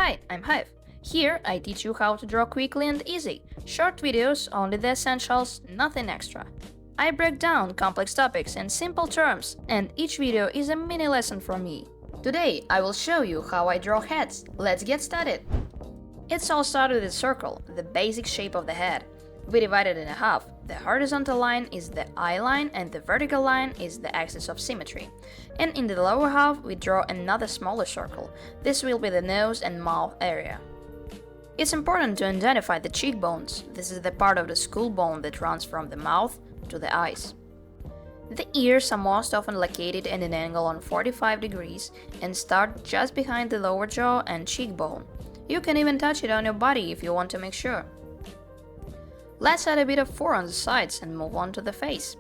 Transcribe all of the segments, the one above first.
Hi, I'm Hive. Here I teach you how to draw quickly and easy. Short videos, only the essentials, nothing extra. I break down complex topics in simple terms, and each video is a mini lesson from me. Today I will show you how I draw heads. Let's get started. It's all started with a circle, the basic shape of the head. We divide it in half. The horizontal line is the eye line and the vertical line is the axis of symmetry. And in the lower half we draw another smaller circle. This will be the nose and mouth area. It's important to identify the cheekbones. This is the part of the skull bone that runs from the mouth to the eyes. The ears are most often located at an angle on 45 degrees and start just behind the lower jaw and cheekbone. You can even touch it on your body if you want to make sure. Let's add a bit of fur on the sides and move on to the face.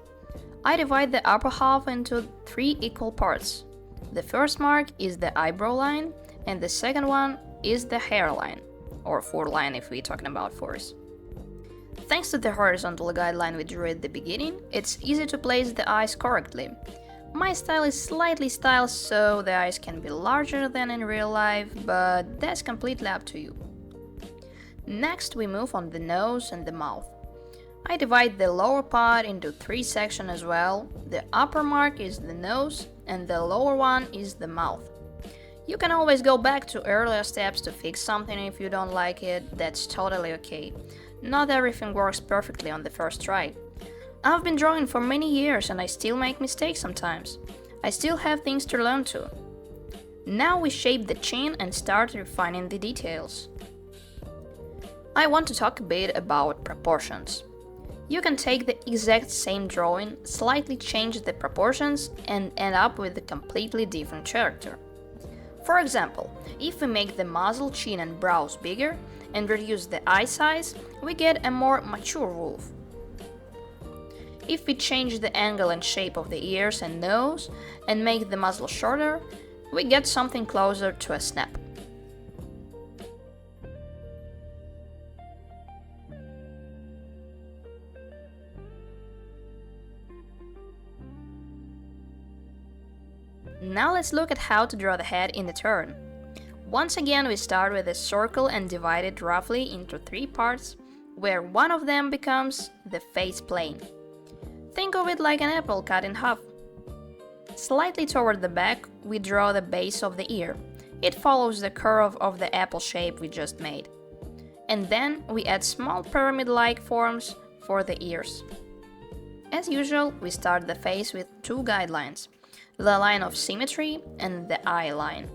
I divide the upper half into 3 equal parts. The first mark is the eyebrow line and the second one is the hairline, or fur line if we're talking about furs. Thanks to the horizontal guideline we drew at the beginning, it's easy to place the eyes correctly. My style is slightly styled so the eyes can be larger than in real life, but that's completely up to you. Next we move on the nose and the mouth. I divide the lower part into 3 sections as well. The upper mark is the nose and the lower one is the mouth. You can always go back to earlier steps to fix something if you don't like it, that's totally okay. Not everything works perfectly on the first try. I've been drawing for many years and I still make mistakes sometimes. I still have things to learn too. Now we shape the chin and start refining the details. I want to talk a bit about proportions. You can take the exact same drawing, slightly change the proportions, and end up with a completely different character. For example, if we make the muzzle, chin and brows bigger and reduce the eye size, we get a more mature wolf. If we change the angle and shape of the ears and nose and make the muzzle shorter, we get something closer to a snap. Now let's look at how to draw the head in the turn. Once again we start with a circle and divide it roughly into 3 parts, where one of them becomes the face plane. Think of it like an apple cut in half. Slightly toward the back we draw the base of the ear. It follows the curve of the apple shape we just made. And then we add small pyramid-like forms for the ears. As usual, we start the face with 2 guidelines. The line of symmetry and the eye line.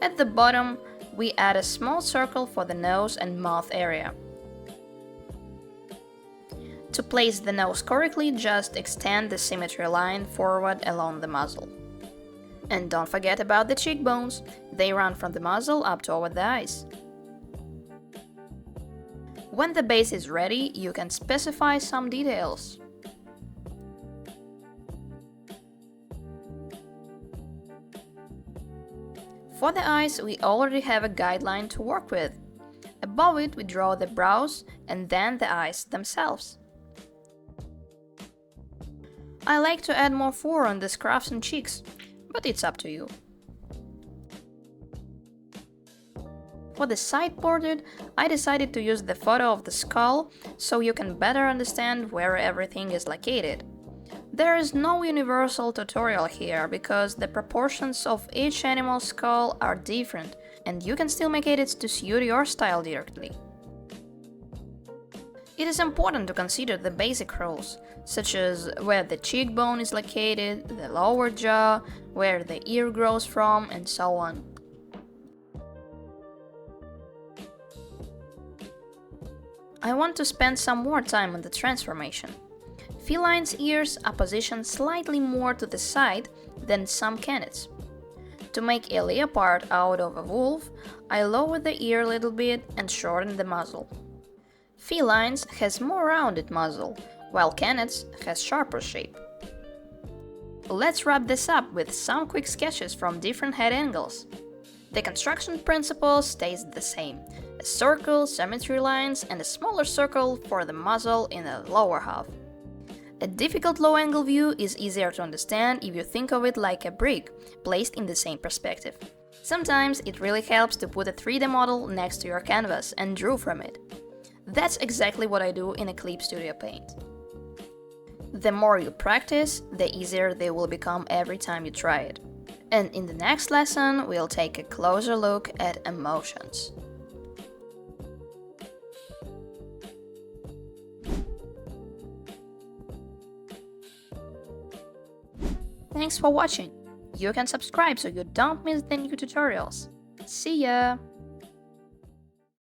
At the bottom, we add a small circle for the nose and mouth area. To place the nose correctly, just extend the symmetry line forward along the muzzle. And don't forget about the cheekbones, they run from the muzzle up toward the eyes. When the base is ready, you can specify some details. For the eyes, we already have a guideline to work with. Above it, we draw the brows and then the eyes themselves. I like to add more fur on the scruffs and cheeks, but it's up to you. For the side portrait, I decided to use the photo of the skull so you can better understand where everything is located. There is no universal tutorial here because the proportions of each animal's skull are different and you can still make edits to suit your style directly. It is important to consider the basic rules, such as where the cheekbone is located, the lower jaw, where the ear grows from, and so on. I want to spend some more time on the transformation. Feline's ears are positioned slightly more to the side than some canids. To make a leopard out of a wolf, I lower the ear a little bit and shorten the muzzle. Felines has more rounded muzzle, while canids has sharper shape. Let's wrap this up with some quick sketches from different head angles. The construction principle stays the same. A circle, symmetry lines, and a smaller circle for the muzzle in the lower half. A difficult low-angle view is easier to understand if you think of it like a brick, placed in the same perspective. Sometimes it really helps to put a 3D model next to your canvas and draw from it. That's exactly what I do in Eclipse Studio Paint. The more you practice, the easier they will become every time you try it. And in the next lesson, we'll take a closer look at emotions. Thanks for watching! You can subscribe so you don't miss the new tutorials. See ya!